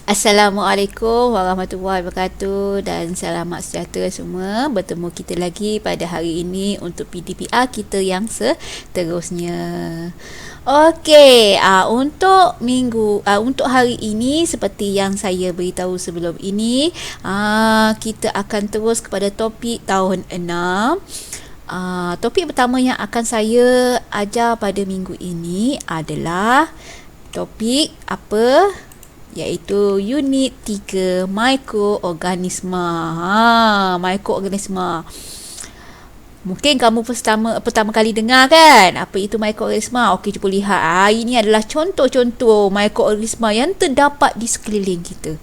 Assalamualaikum warahmatullahi wabarakatuh dan selamat sejahtera semua. Bertemu kita lagi pada hari ini untuk PDPR kita yang seterusnya. Okey, untuk hari ini seperti yang saya beritahu sebelum ini, kita akan terus kepada topik tahun 6. Topik pertama yang akan saya ajar pada minggu ini adalah topik apa? Iaitu unit 3 mikroorganisma. Mikroorganisma. Mungkin kamu pertama kali dengar kan apa itu mikroorganisma. Okey, cuba lihat. Ini adalah contoh-contoh mikroorganisma yang terdapat di sekeliling kita.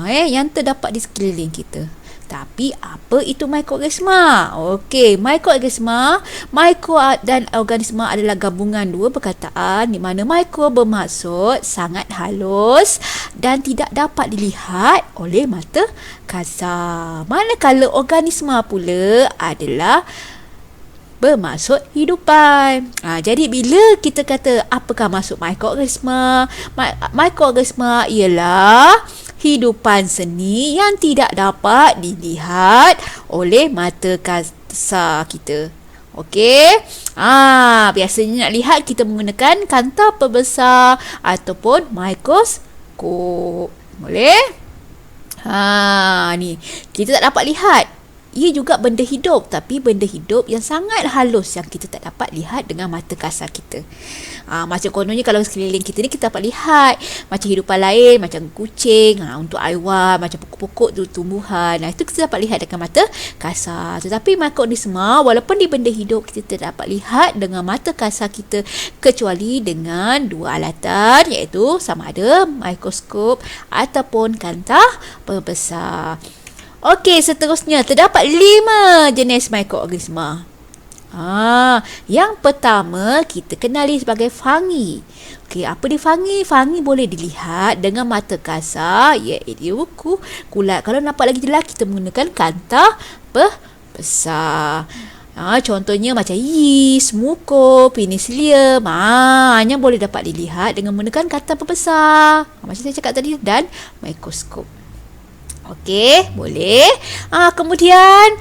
Yang terdapat di sekeliling kita. Tapi apa itu mikroorganisma? Okey, mikroorganisma, mikro dan organisma adalah gabungan dua perkataan di mana mikro bermaksud sangat halus dan tidak dapat dilihat oleh mata kasar. Manakala organisma pula adalah bermaksud hidupan. Jadi bila kita kata apakah maksud mikroorganisma? Mikroorganisma ialah hidupan seni yang tidak dapat dilihat oleh mata kasar kita. Okey. Biasanya nak lihat kita menggunakan kanta pembesar ataupun mikroskop. Boleh? Ni kita tak dapat lihat. Ia juga benda hidup, tapi benda hidup yang sangat halus yang kita tak dapat lihat dengan mata kasar kita. Macam kononnya kalau sekeliling kita ni kita dapat lihat macam hidupan lain, macam kucing, untuk haiwan, macam pokok-pokok tu, tumbuhan. Itu kita dapat lihat dengan mata kasar. Tetapi mikroorganisma walaupun dia benda hidup, kita tidak dapat lihat dengan mata kasar kita kecuali dengan dua alatan, iaitu sama ada mikroskop ataupun kanta pembesar. Okey, seterusnya terdapat 5 jenis mikroorganisma. Yang pertama kita kenali sebagai fungi. Okey, apa dia fungi? Fungi boleh dilihat dengan mata kasar, iaitu kulat. Kalau nampak lagi jelas kita menggunakan kanta pembesar. Contohnya macam yeast, muko, penicillium. Yang boleh dapat dilihat dengan menggunakan kanta pembesar. Macam saya cakap tadi, dan mikroskop. Okey, boleh. Kemudian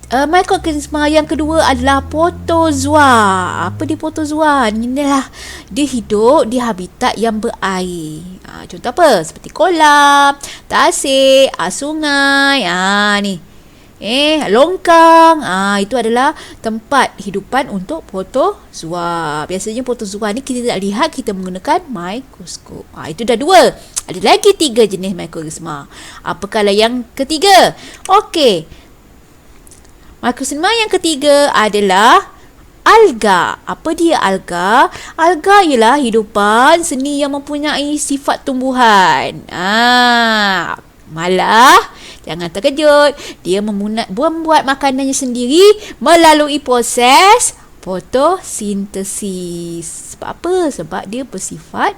mikroorganisma yang kedua adalah protozoa. Apa dia protozoa? Inilah dia hidup di habitat yang berair. Contoh apa? Seperti kolam, tasik, sungai. Ni. Longkang. Itu adalah tempat hidupan untuk protozoa. Biasanya protozoa ni kita tak lihat, kita menggunakan mikroskop. Itu dah 2. Ada lagi 3 jenis mikroorganisma. Apakah yang ketiga? Okey. Mikroorganisma yang ketiga adalah alga. Apa dia alga? Alga ialah hidupan seni yang mempunyai sifat tumbuhan. Malah jangan terkejut, dia membuat makanannya sendiri melalui proses fotosintesis. Sebab apa? Sebab dia bersifat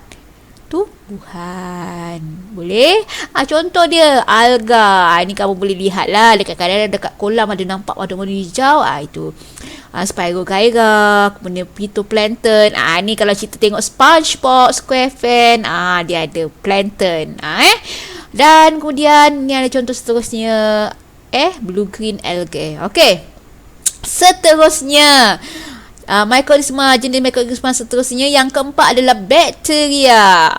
tumbuhan. Boleh? Contoh dia alga. Ini kamu boleh lihat lah dekat kolam ada nampak warna-warna hijau. Itu Spirogyra, kemudian phytoplankton. Ni kalau kita tengok SpongeBob SquarePants, dia ada plankton. Dan kemudian ni ada contoh seterusnya, blue green algae. Okey. Seterusnya, jenis mikroorganisma seterusnya yang keempat adalah bakteria.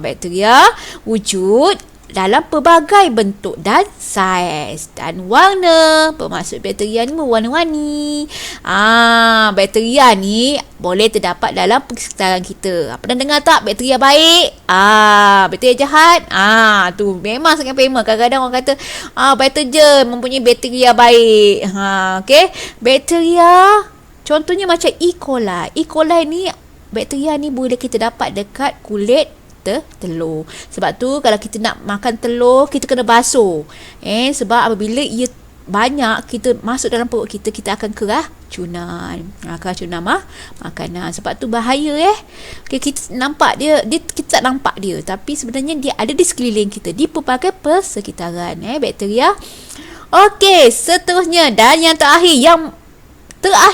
Bakteria wujud dalam pelbagai bentuk dan saiz dan warna. Bermaksud bakteria ni berwarna-warni. Bakteria ni boleh terdapat dalam persekitaran kita. Pernah dengar tak bakteria baik? Bakteria jahat? Tu memang sangat famous. Kadang-kadang orang kata bakteria mempunyai bakteria baik. Okey. Bakteria contohnya macam E. coli. E. coli ni, bakteria ni boleh kita dapat dekat kulit telur. Sebab tu kalau kita nak makan telur, kita kena basuh. Sebab apabila ia banyak kita masuk dalam perut kita, kita akan keracunan. Keracunan makanan. Sebab tu bahaya. Okay, kita nampak kita tak nampak dia, tapi sebenarnya dia ada di sekeliling kita, di pelbagai persekitaran bakteria. Okey, seterusnya dan yang terakhir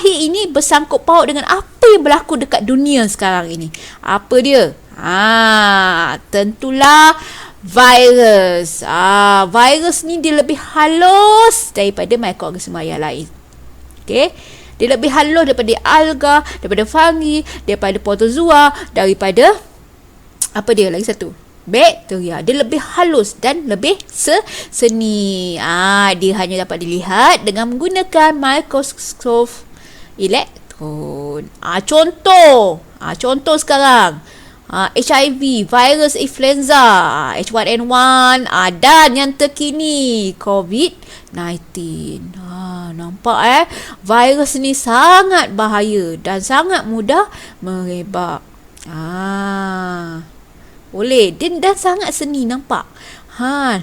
ini bersangkut paut dengan apa yang berlaku dekat dunia sekarang ini. Apa dia? Tentulah virus. Virus ni dia lebih halus daripada mikroorganisma yang lain. Okey. Dia lebih halus daripada alga, daripada fungi, daripada protozoa, daripada apa dia lagi satu? Bakteria. Dia lebih halus dan lebih seni. Dia hanya dapat dilihat dengan menggunakan mikroskop elektron. Contoh sekarang. HIV, virus influenza, H1N1, dan yang terkini COVID-19. Nampak virus ni sangat bahaya dan sangat mudah merebak. Boleh. Dan sangat seni, nampak.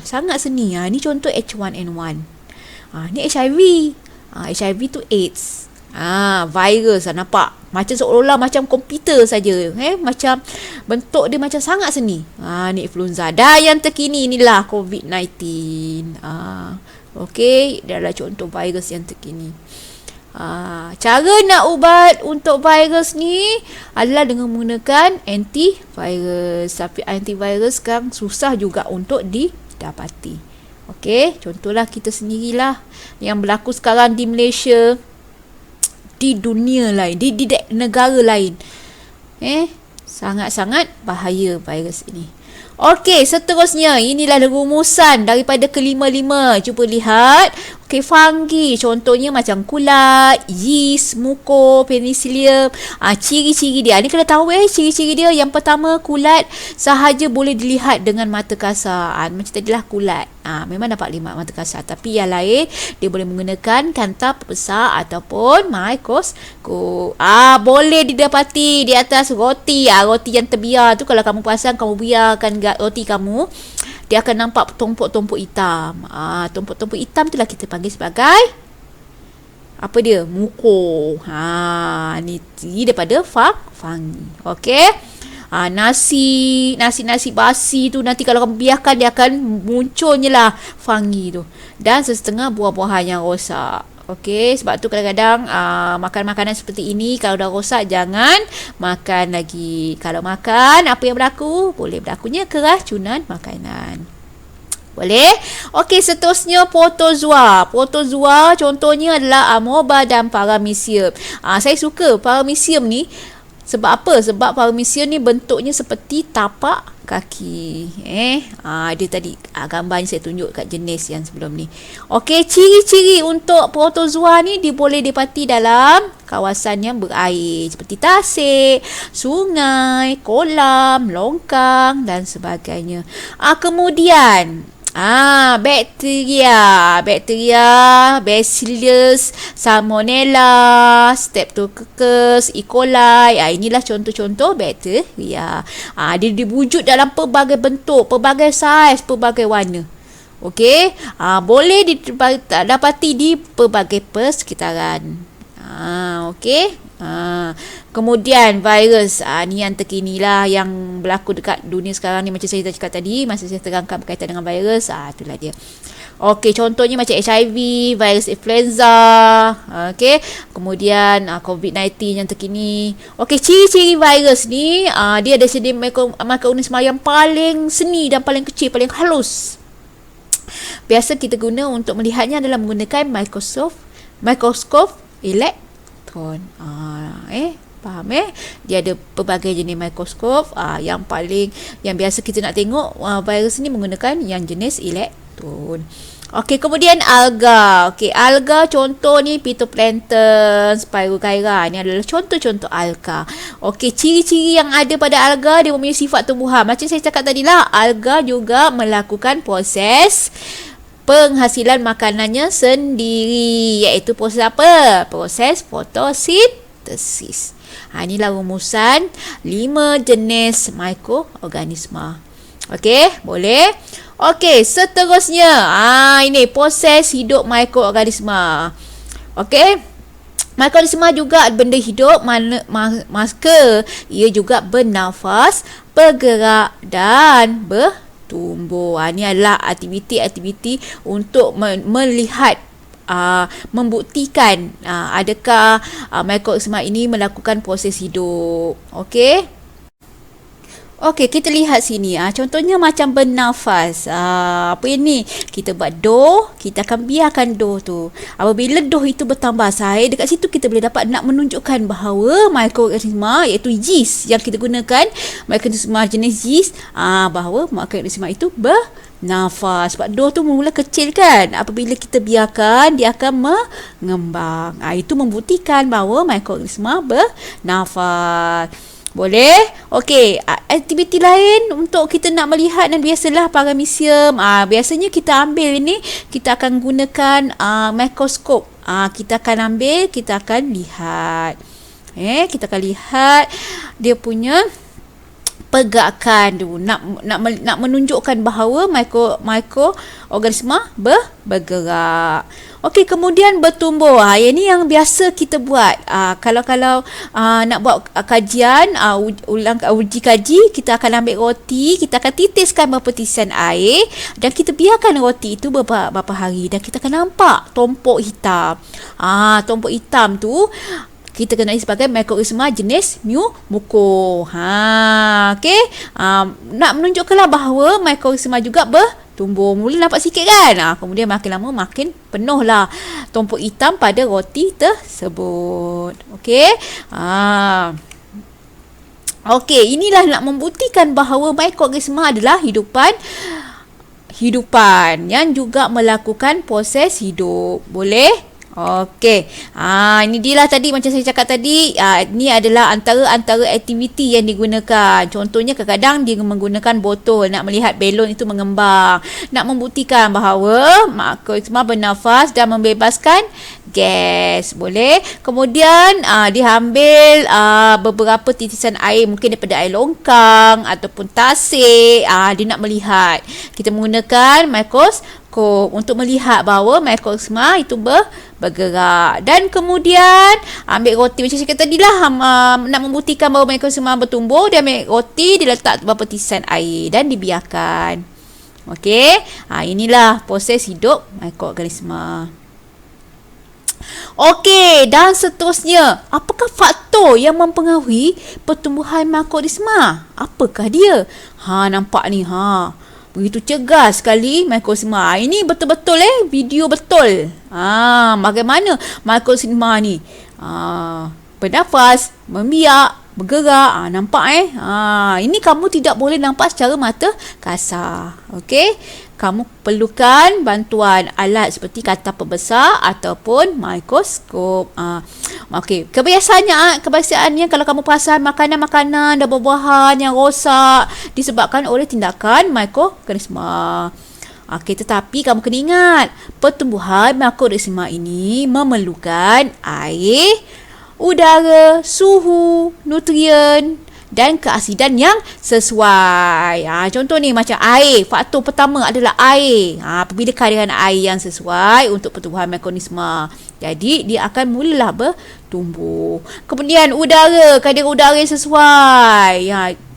Sangat seni. Ni contoh H1N1. Ni HIV. HIV tu AIDS. Virus, nampak. Macam seolah-olah macam komputer saja. Macam bentuk dia macam sangat seni. Ni influenza. Dan yang terkini inilah COVID-19. Okey, dia adalah contoh virus yang terkini. Cara nak ubat untuk virus ni adalah dengan menggunakan antivirus. Tapi antivirus sekarang susah juga untuk didapati. Okey, contohlah kita sendirilah yang berlaku sekarang di Malaysia, di dunia lain, di negara lain. Sangat-sangat bahaya virus ini. Okey, seterusnya inilah rumusan daripada kelima-lima. Cuba lihat. Okey, fungi contohnya macam kulat, yeast, muko, penicillium. Ciri-ciri dia. Ni kena tahu ciri-ciri dia. Yang pertama, kulat sahaja boleh dilihat dengan mata kasar. Macam tadilah kulat. Memang dapat lihat mata kasar. Tapi yang lain dia boleh menggunakan kanta besar ataupun mikroskop. Boleh didapati di atas roti. Roti yang terbiar tu, kalau kamu perasan, kamu biarkan roti kamu, dia akan nampak tumpuk-tumpuk hitam. Tumpuk-tumpuk hitam itulah kita panggil sebagai apa dia? Muko. Ni daripada fungi. Okey. Nasi basi tu nanti kalau kamu biarkan, dia akan munculnya lah fungi tu. Dan setengah buah-buahan yang rosak. Okey, sebab tu kadang-kadang makan makanan seperti ini kalau dah rosak jangan makan lagi. Kalau makan, apa yang berlaku? Boleh berlakunya keracunan makanan. Boleh? Okey, seterusnya protozoa. Protozoa contohnya adalah amoeba dan paramecium. Saya suka paramecium ni. Sebab apa? Sebab paramecium ni bentuknya seperti tapak kaki. Dia tadi gambarnya saya tunjuk kat jenis yang sebelum ni. Okey, ciri-ciri untuk protozoa ni dia boleh didapati dalam kawasan yang berair seperti tasik, sungai, kolam, longkang dan sebagainya. Kemudian bakteria, Bacillus, Salmonella, Streptococcus, E. coli. Inilah contoh-contoh bakteria. Dia diwujud dalam pelbagai bentuk, pelbagai saiz, pelbagai warna. Okey, boleh didapati di pelbagai persekitaran. Okey. Kemudian virus, ni yang terkini lah yang berlaku dekat dunia sekarang ni. Macam saya cakap tadi, masa saya terangkan berkaitan dengan virus, itulah dia. Okey, contohnya macam HIV, virus influenza. Okey, kemudian COVID-19 yang terkini. Okey, ciri-ciri virus ni, dia ada jenis mikroorganisma yang paling seni dan paling kecil, paling halus. Biasa kita guna untuk melihatnya adalah menggunakan mikroskop elektron. Faham Dia ada pelbagai jenis mikroskop. Yang biasa kita nak tengok virus ni menggunakan yang jenis elektron. Okey, kemudian alga. Okey, alga contoh ni phytoplankton, Spirogyra. Ni adalah contoh-contoh alga. Okey, ciri-ciri yang ada pada alga, dia mempunyai sifat tumbuhan. Macam saya cakap tadilah, alga juga melakukan proses penghasilan makanannya sendiri, iaitu proses apa? Proses fotosintesis. Inilah rumusan 5 jenis mikroorganisma. Okey, boleh? Okey, seterusnya ini proses hidup mikroorganisma. Okey, mikroorganisma juga benda hidup, maka ia juga bernafas, bergerak dan bertumbuh. Ini adalah aktiviti-aktiviti untuk melihat, membuktikan adakah mikroorganisma ini melakukan proses hidup. Okey. Okey, kita lihat sini. Contohnya macam bernafas. Apa ini? Kita buat doh, kita akan biarkan doh tu. Apabila doh itu bertambah saiz, dekat situ kita boleh dapat nak menunjukkan bahawa mikroorganisma iaitu yeast yang kita gunakan, mikroorganisma jenis yeast, bahawa mikroorganisma itu bernafas. Sebab doh tu mula kecil kan. Apabila kita biarkan, dia akan mengembang. Itu membuktikan bahawa mikroorganisma bernafas. Boleh? Okey, aktiviti lain untuk kita nak melihat, dan biasalah paramecium, biasanya kita ambil ini, kita akan gunakan mikroskop. Kita akan ambil, kita akan lihat. Kita akan lihat dia punya pergerakan tu, nak menunjukkan bahawa mikroorganisma bergerak. Okey, kemudian bertumbuh. Yang ni yang biasa kita buat. Kalau nak buat kajian, uji kaji, kita akan ambil roti, kita akan titiskan beberapa titisan air dan kita biarkan roti itu beberapa hari dan kita akan nampak tompok hitam. Tompok hitam tu kita kenali sebagai mikroorganisma jenis muko. Okey. Nak menunjukkanlah bahawa mikroorganisma juga bertumbuh. Mula nampak sikit kan? Kemudian makin lama makin penuhlah tompok hitam pada roti tersebut. Okey. Okey, inilah nak membuktikan bahawa mikroorganisma adalah hidupan yang juga melakukan proses hidup. Boleh? Okey. Ini dia lah tadi macam saya cakap tadi. Ini adalah antara aktiviti yang digunakan. Contohnya kadang-kadang dia menggunakan botol nak melihat balon itu mengembang. Nak membuktikan bahawa mikroorganisma bernafas dan membebaskan gas. Boleh? Kemudian dia ambil beberapa titisan air, mungkin daripada air longkang ataupun tasik. Dia nak melihat. Kita menggunakan mikroskop untuk melihat bahawa mikroorganisma itu bergerak. Dan kemudian ambil roti macam saya kata tadi lah, nak membuktikan bahawa mikroorganisma bertumbuh, dia ambil roti, dia letak beberapa titisan air dan dibiarkan. Okey, inilah proses hidup mikroorganisma. Okey, dan seterusnya, apakah faktor yang mempengaruhi pertumbuhan mikroorganisma? Apakah dia? Nampak ni, begitu cergas sekali mikroorganisma. Ini betul-betul video betul. Bagaimana mikroorganisma ni bernafas, membiak, bergerak. Nampak ini kamu tidak boleh nampak secara mata kasar. Okey, kamu perlukan bantuan alat seperti kaca pembesar ataupun mikroskop. Okey, kebiasaannya kalau kamu perasan makanan-makanan dan buah-buahan yang rosak disebabkan oleh tindakan mikroorganisma. Okey, tetapi kamu kena ingat, pertumbuhan mikroorganisma ini memerlukan air, udara, suhu, nutrien dan keasidan yang sesuai. Contoh ni macam air. Faktor pertama adalah air. Apabila kadar air yang sesuai untuk pertumbuhan mikroorganisma, jadi dia akan mulalah bertumbuh. Kemudian udara, kadar udara yang sesuai.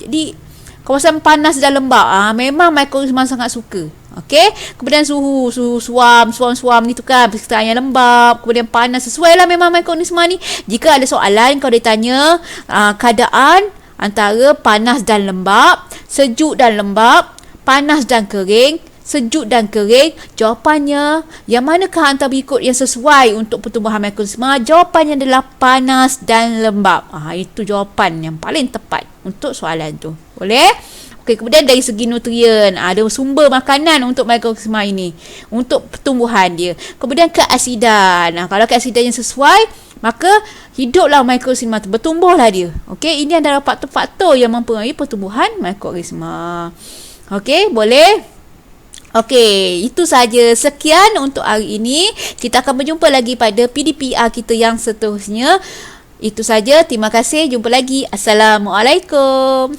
Jadi kawasan panas dan lembab, memang mikroorganisma sangat suka. Okey, kemudian suhu suam gitu kan, persekitaran yang lembab, kemudian panas, sesuai lah memang mikroorganisma ni. Jika ada soalan kau ditanya keadaan antara panas dan lembab, sejuk dan lembab, panas dan kering, sejuk dan kering, jawapannya yang manakah antara berikut yang sesuai untuk pertumbuhan mikroorganisma? Jawapannya adalah panas dan lembab. Itu jawapan yang paling tepat untuk soalan tu. Boleh? Okey, kemudian dari segi nutrien, ada sumber makanan untuk mikroorganisma ini, untuk pertumbuhan dia. Kemudian keasidan. Kalau keasidan yang sesuai, maka hiduplah mikroorganisma tu, bertumbuhlah dia. Okey, ini adalah faktor-faktor yang mempengaruhi pertumbuhan mikroorganisma. Okey, boleh? Okey, itu saja. Sekian untuk hari ini. Kita akan berjumpa lagi pada PDPR kita yang seterusnya. Itu saja. Terima kasih. Jumpa lagi. Assalamualaikum.